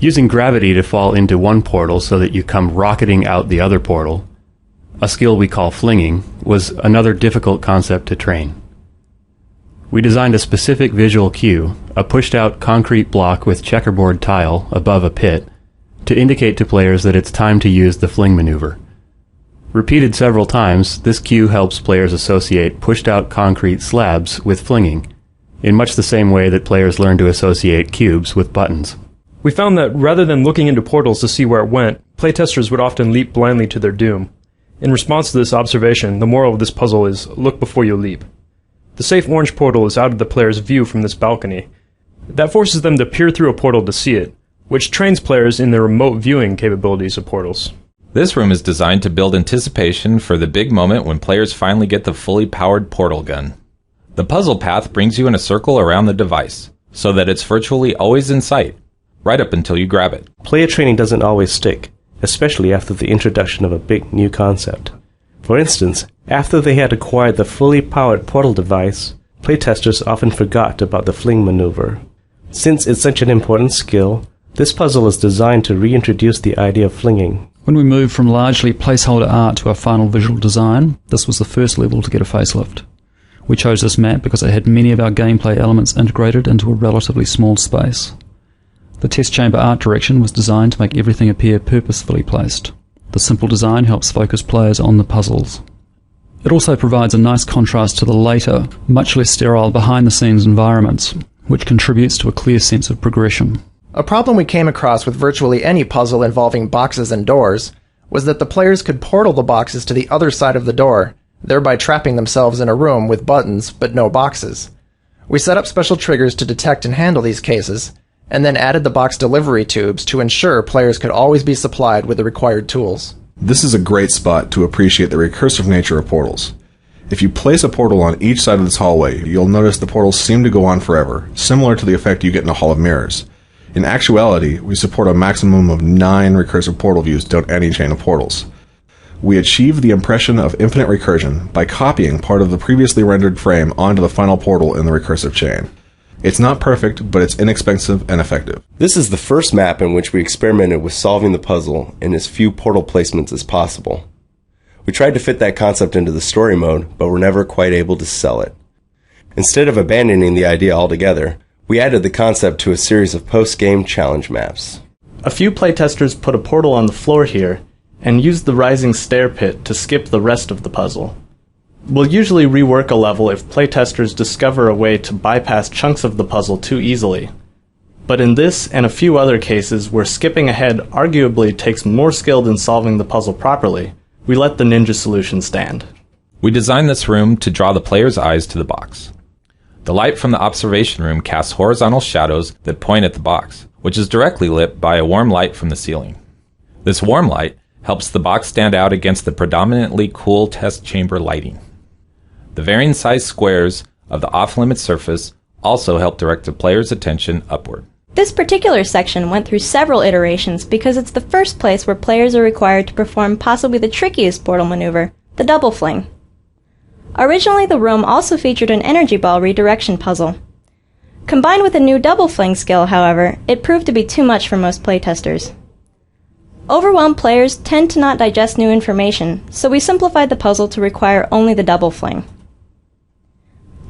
Using gravity to fall into one portal so that you come rocketing out the other portal, a skill we call flinging, was another difficult concept to train. We designed a specific visual cue, a pushed-out concrete block with checkerboard tile above a pit, to indicate to players that it's time to use the fling maneuver. Repeated several times, this cue helps players associate pushed-out concrete slabs with flinging, in much the same way that players learn to associate cubes with buttons. We found that rather than looking into portals to see where it went, playtesters would often leap blindly to their doom. In response to this observation, the moral of this puzzle is, look before you leap. The safe orange portal is out of the player's view from this balcony. That forces them to peer through a portal to see it, which trains players in the remote viewing capabilities of portals. This room is designed to build anticipation for the big moment when players finally get the fully powered portal gun. The puzzle path brings you in a circle around the device, so that it's virtually always in sight, right up until you grab it. Player training doesn't always stick, especially after the introduction of a big new concept. For instance, after they had acquired the fully powered portal device, playtesters often forgot about the fling maneuver. Since it's such an important skill, this puzzle is designed to reintroduce the idea of flinging. When we moved from largely placeholder art to our final visual design, this was the first level to get a facelift. We chose this map because it had many of our gameplay elements integrated into a relatively small space. The test chamber art direction was designed to make everything appear purposefully placed. The simple design helps focus players on the puzzles. It also provides a nice contrast to the later, much less sterile behind-the-scenes environments, which contributes to a clear sense of progression. A problem we came across with virtually any puzzle involving boxes and doors was that the players could portal the boxes to the other side of the door, thereby trapping themselves in a room with buttons but no boxes. We set up special triggers to detect and handle these cases, and then added the box delivery tubes to ensure players could always be supplied with the required tools. This is a great spot to appreciate the recursive nature of portals. If you place a portal on each side of this hallway, you'll notice the portals seem to go on forever, similar to the effect you get in a Hall of Mirrors. In actuality, we support a maximum of 9 recursive portal views down any chain of portals. We achieve the impression of infinite recursion by copying part of the previously rendered frame onto the final portal in the recursive chain. It's not perfect, but it's inexpensive and effective. This is the first map in which we experimented with solving the puzzle in as few portal placements as possible. We tried to fit that concept into the story mode, but were never quite able to sell it. Instead of abandoning the idea altogether, we added the concept to a series of post-game challenge maps. A few playtesters put a portal on the floor here, and used the rising stair pit to skip the rest of the puzzle. We'll usually rework a level if playtesters discover a way to bypass chunks of the puzzle too easily. But in this and a few other cases where skipping ahead arguably takes more skill than solving the puzzle properly, we let the ninja solution stand. We designed this room to draw the player's eyes to the box. The light from the observation room casts horizontal shadows that point at the box, which is directly lit by a warm light from the ceiling. This warm light helps the box stand out against the predominantly cool test chamber lighting. The varying size squares of the off-limit surface also help direct the player's attention upward. This particular section went through several iterations because it's the first place where players are required to perform possibly the trickiest portal maneuver, the double fling. Originally, the room also featured an energy ball redirection puzzle. Combined with a new double fling skill, however, it proved to be too much for most playtesters. Overwhelmed players tend to not digest new information, so we simplified the puzzle to require only the double fling.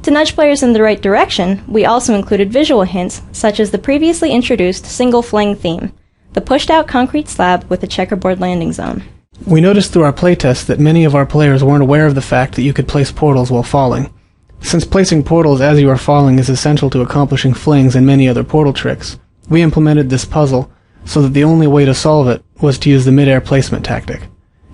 To nudge players in the right direction, we also included visual hints, such as the previously introduced single fling theme, the pushed-out concrete slab with a checkerboard landing zone. We noticed through our playtest that many of our players weren't aware of the fact that you could place portals while falling. Since placing portals as you are falling is essential to accomplishing flings and many other portal tricks, we implemented this puzzle so that the only way to solve it was to use the mid-air placement tactic.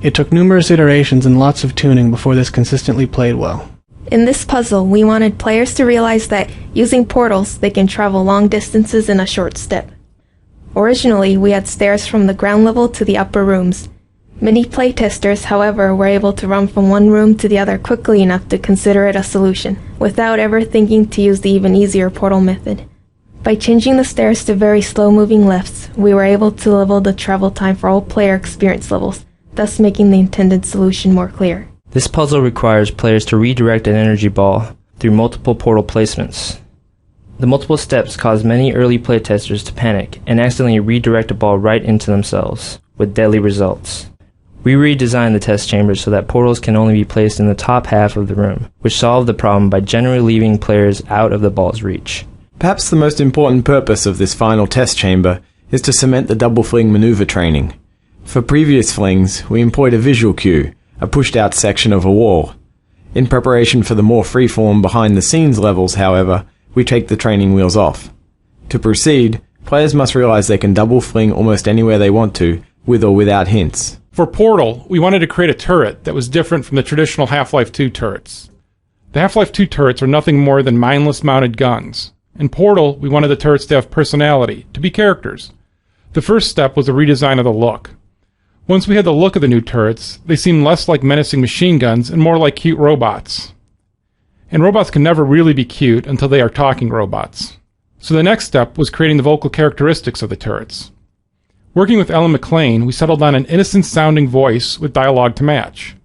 It took numerous iterations and lots of tuning before this consistently played well. In this puzzle, we wanted players to realize that using portals, they can travel long distances in a short step. Originally, we had stairs from the ground level to the upper rooms. Many playtesters, however, were able to run from one room to the other quickly enough to consider it a solution, without ever thinking to use the even easier portal method. By changing the stairs to very slow-moving lifts, we were able to level the travel time for all player experience levels, thus making the intended solution more clear. This puzzle requires players to redirect an energy ball through multiple portal placements. The multiple steps caused many early playtesters to panic and accidentally redirect a ball right into themselves, with deadly results. We redesigned the test chamber so that portals can only be placed in the top half of the room, which solved the problem by generally leaving players out of the ball's reach. Perhaps the most important purpose of this final test chamber is to cement the double fling maneuver training. For previous flings, we employed a visual cue, a pushed-out section of a wall. In preparation for the more free-form behind-the-scenes levels, however, we take the training wheels off. To proceed, players must realize they can double fling almost anywhere they want to, with or without hints. For Portal, we wanted to create a turret that was different from the traditional Half-Life 2 turrets. The Half-Life 2 turrets are nothing more than mindless mounted guns. In Portal, we wanted the turrets to have personality, to be characters. The first step was a redesign of the look. Once we had the look of the new turrets, they seemed less like menacing machine guns and more like cute robots. And robots can never really be cute until they are talking robots. So the next step was creating the vocal characteristics of the turrets. Working with Ellen McLean, we settled on an innocent-sounding voice with dialogue to match.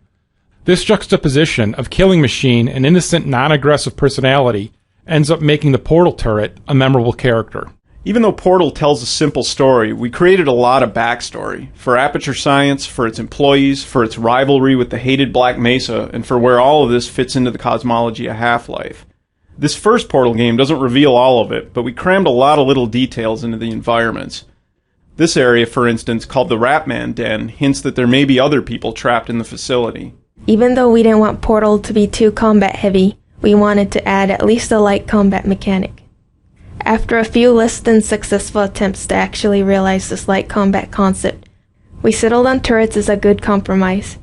This juxtaposition of killing machine and innocent, non-aggressive personality ends up making the Portal turret a memorable character. Even though Portal tells a simple story, we created a lot of backstory for Aperture Science, for its employees, for its rivalry with the hated Black Mesa, and for where all of this fits into the cosmology of Half-Life. This first Portal game doesn't reveal all of it, but we crammed a lot of little details into the environments. This area, for instance, called the Ratman Den, hints that there may be other people trapped in the facility. Even though we didn't want Portal to be too combat heavy, we wanted to add at least a light combat mechanic. After a few less than successful attempts to actually realize this light combat concept, we settled on turrets as a good compromise.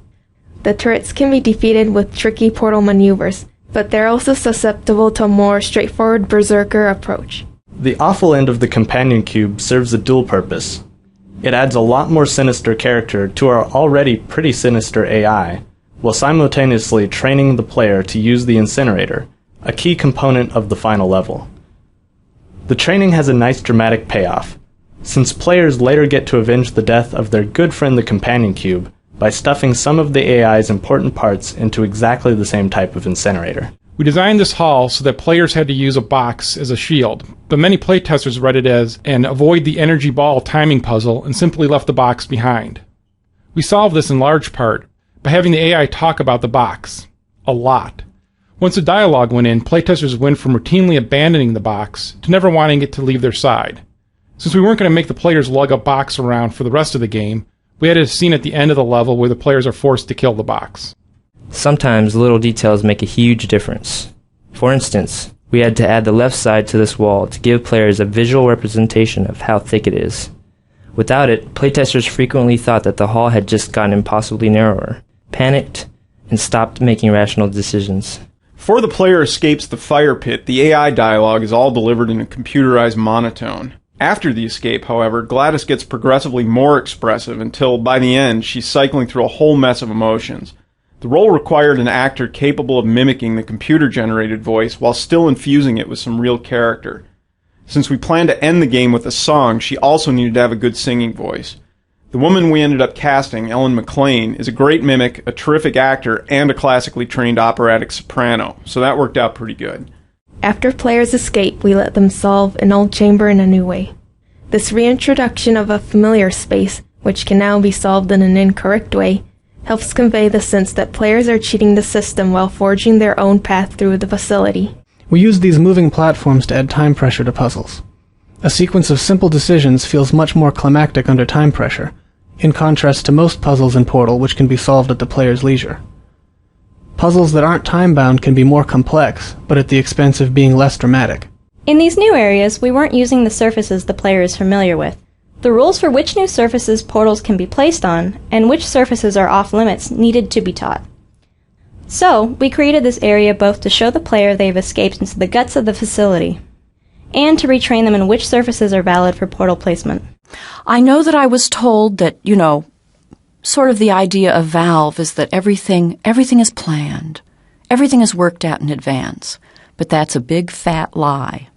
The turrets can be defeated with tricky portal maneuvers, but they're also susceptible to a more straightforward berserker approach. The awful end of the companion cube serves a dual purpose. It adds a lot more sinister character to our already pretty sinister AI, while simultaneously training the player to use the incinerator, a key component of the final level. The training has a nice dramatic payoff, since players later get to avenge the death of their good friend the companion cube by stuffing some of the AI's important parts into exactly the same type of incinerator. We designed this hall so that players had to use a box as a shield, but many playtesters read it as an avoid the energy ball timing puzzle and simply left the box behind. We solved this in large part by having the AI talk about the box. A lot. Once the dialogue went in, playtesters went from routinely abandoning the box to never wanting it to leave their side. Since we weren't going to make the players lug a box around for the rest of the game, we had a scene at the end of the level where the players are forced to kill the box. Sometimes little details make a huge difference. For instance, we had to add the left side to this wall to give players a visual representation of how thick it is. Without it, playtesters frequently thought that the hall had just gotten impossibly narrower, panicked, and stopped making rational decisions. Before the player escapes the fire pit, the AI dialogue is all delivered in a computerized monotone. After the escape, however, Gladys gets progressively more expressive until, by the end, she's cycling through a whole mess of emotions. The role required an actor capable of mimicking the computer-generated voice while still infusing it with some real character. Since we planned to end the game with a song, she also needed to have a good singing voice. The woman we ended up casting, Ellen McLean, is a great mimic, a terrific actor, and a classically trained operatic soprano, so that worked out pretty good. After players escape, we let them solve an old chamber in a new way. This reintroduction of a familiar space, which can now be solved in an incorrect way, helps convey the sense that players are cheating the system while forging their own path through the facility. We use these moving platforms to add time pressure to puzzles. A sequence of simple decisions feels much more climactic under time pressure, in contrast to most puzzles in Portal which can be solved at the player's leisure. Puzzles that aren't time-bound can be more complex, but at the expense of being less dramatic. In these new areas, we weren't using the surfaces the player is familiar with. The rules for which new surfaces portals can be placed on, and which surfaces are off-limits, needed to be taught. So, we created this area both to show the player they've escaped into the guts of the facility, and to retrain them in which surfaces are valid for portal placement. I know that I was told that, sort of the idea of Valve is that everything is planned. Everything is worked out in advance. But that's a big fat lie.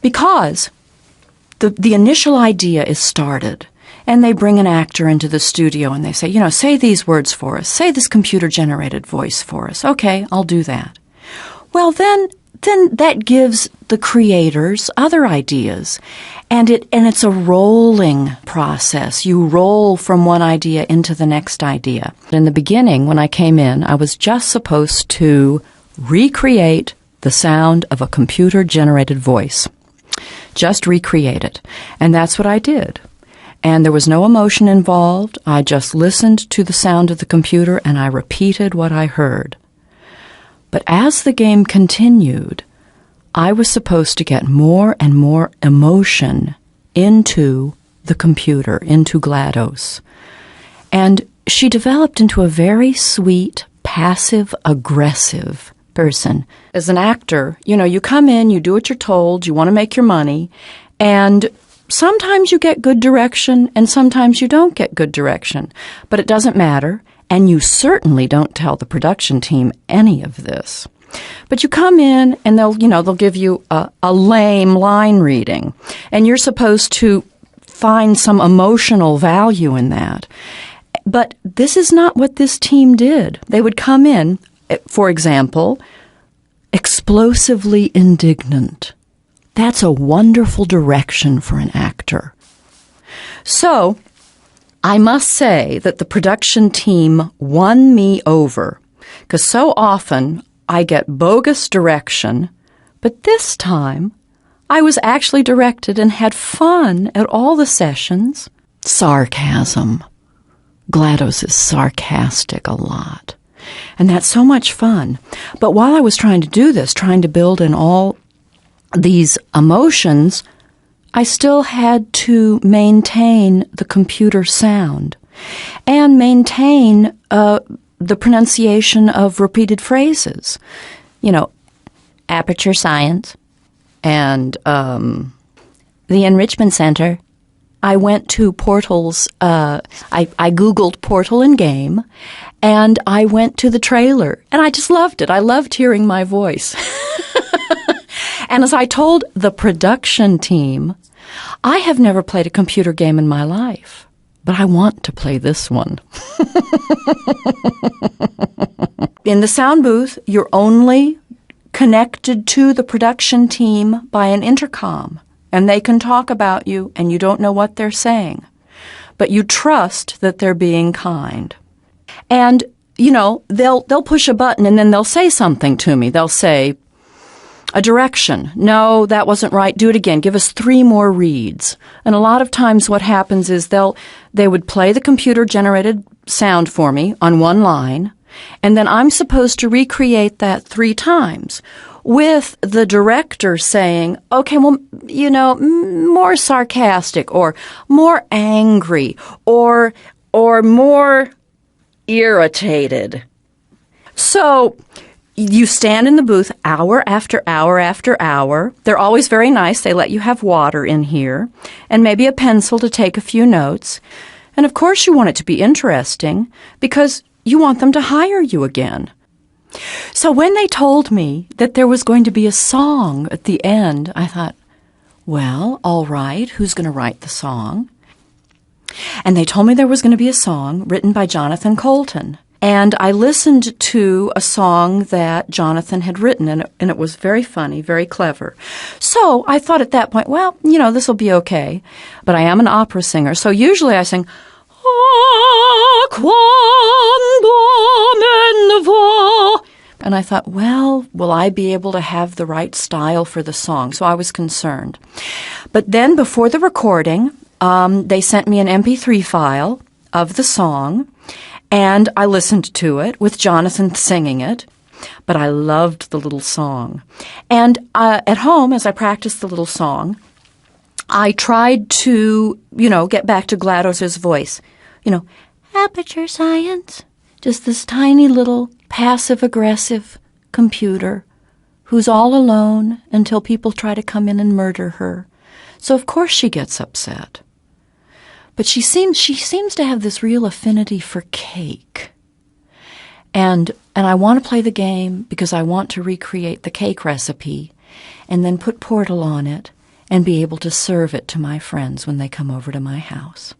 Because the initial idea is started, and they bring an actor into the studio and they say, say these words for us. Say this computer-generated voice for us. Okay, I'll do that. Well, then then that gives the creators other ideas. And it's a rolling process. You roll from one idea into the next idea. In the beginning, when I came in, I was just supposed to recreate the sound of a computer-generated voice. Just recreate it. And that's what I did. And there was no emotion involved. I just listened to the sound of the computer and I repeated what I heard. But as the game continued, I was supposed to get more and more emotion into the computer, into GLaDOS. And she developed into a very sweet, passive-aggressive person. As an actor, you come in, you do what you're told, you want to make your money, and sometimes you get good direction and sometimes you don't get good direction. But it doesn't matter, and you certainly don't tell the production team any of this. But you come in and they'll give you a lame line reading, and you're supposed to find some emotional value in that. But this is not what this team did. They would come in, for example, explosively indignant. That's a wonderful direction for an actor. So, I must say that the production team won me over, because so often I get bogus direction, but this time I was actually directed and had fun at all the sessions. Sarcasm. GLaDOS is sarcastic a lot. And that's so much fun. But while I was trying to do this, trying to build in all these emotions, I still had to maintain the computer sound and maintain the pronunciation of repeated phrases. Aperture Science and the Enrichment Center. I went to Portal's, I Googled Portal in game, and I went to the trailer, and I just loved it. I loved hearing my voice. And as I told the production team, I have never played a computer game in my life, but I want to play this one. In the sound booth, you're only connected to the production team by an intercom, and they can talk about you, and you don't know what they're saying. But you trust that they're being kind. And, they'll push a button, and then they'll say something to me. They'll say, a direction. No, that wasn't right. Do it again. Give us 3 more reads. And a lot of times what happens is they would play the computer-generated sound for me on one line, and then I'm supposed to recreate that 3 times with the director saying, okay, well, more sarcastic or more angry or more irritated. So you stand in the booth hour after hour after hour. They're always very nice. They let you have water in here and maybe a pencil to take a few notes. And of course you want it to be interesting because you want them to hire you again. So when they told me that there was going to be a song at the end, I thought, well, all right, who's going to write the song? And they told me there was going to be a song written by Jonathan Colton. And I listened to a song that Jonathan had written, and it was very funny, very clever. So I thought at that point, well, this will be okay. But I am an opera singer, so usually I sing, and I thought, well, will I be able to have the right style for the song? So I was concerned. But then before the recording, they sent me an MP3 file of the song, and I listened to it with Jonathan singing it, but I loved the little song. And at home, as I practiced the little song, I tried to, get back to GLaDOS's voice. Aperture Science. Just this tiny little passive-aggressive computer who's all alone until people try to come in and murder her. So of course she gets upset. But she seems to have this real affinity for cake. And I want to play the game because I want to recreate the cake recipe and then put Portal on it and be able to serve it to my friends when they come over to my house.